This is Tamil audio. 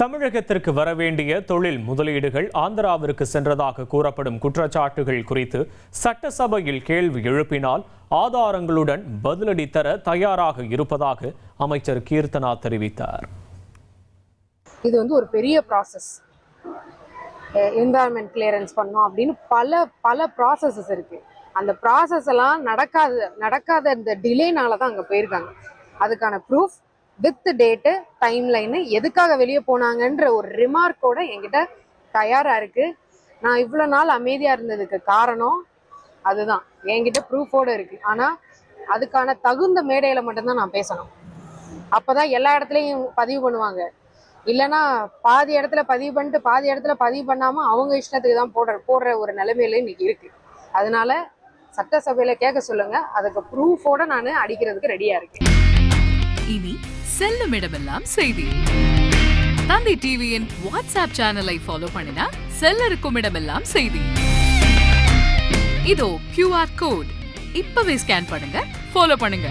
தமிழகத்திற்கு வரவேண்டிய தொழில் முதலீடுகள் ஆந்திராவிற்கு சென்றதாக கூறப்படும் குற்றச்சாட்டுகள் குறித்து சட்டசபையில் கேள்வி எழுப்பினால் ஆதாரங்களுடன் பதிலடி தர தயாராக இருப்பதாக அமைச்சர் கீர்த்தனா தெரிவித்தார். இது ஒரு பெரிய ப்ராசஸ். என்வாயர்மெண்ட் கிளியரன்ஸ் பண்ணோம் அப்படின்னு பல ப்ராசஸஸ் இருக்கு. அந்த ப்ராசஸ் எல்லாம் நடக்காத இந்த டிலேனால தான் அங்கே போயிருக்காங்க. அதுக்கான proof with date, time line, எதுக்காக வெளியே போனாங்கன்ற ஒரு ரிமார்க்கோட என்கிட்ட தயாரா இருக்கு. நான் இவ்வளோ நாள் அமைதியா இருந்ததுக்கு காரணம் அதுதான், என்கிட்ட ப்ரூஃபோட இருக்கு. ஆனா அதுக்கான தகுந்த மேடையில மட்டும்தான் நான் பேசணும். அப்பதான் எல்லா இடத்துலையும் பதிவு பண்ணுவாங்க. இல்லைன்னா பாதி இடத்துல பதிவு பண்ணிட்டு பாதி இடத்துல பதிவு பண்ணாம அவங்க இஷ்டத்துக்கு தான் போடுற ஒரு நிலைமையில இன்னைக்கு இருக்கு. அதனால சட்டசபையில கேட்க சொல்லுங்க, அதுக்கு ப்ரூஃபோட நான் அடிக்கிறதுக்கு ரெடியா இருக்கேன். இனி செல்லும் இடமெல்லாம் செய்தி. தந்தி டிவியின் வாட்ஸ்அப் சேனலை ஃபாலோ பண்ணினா செல்ல இருக்கும் இடமெல்லாம் செய்தி. இதோ QR கோட் இப்பவே ஸ்கேன் பண்ணுங்க, ஃபாலோ பண்ணுங்க.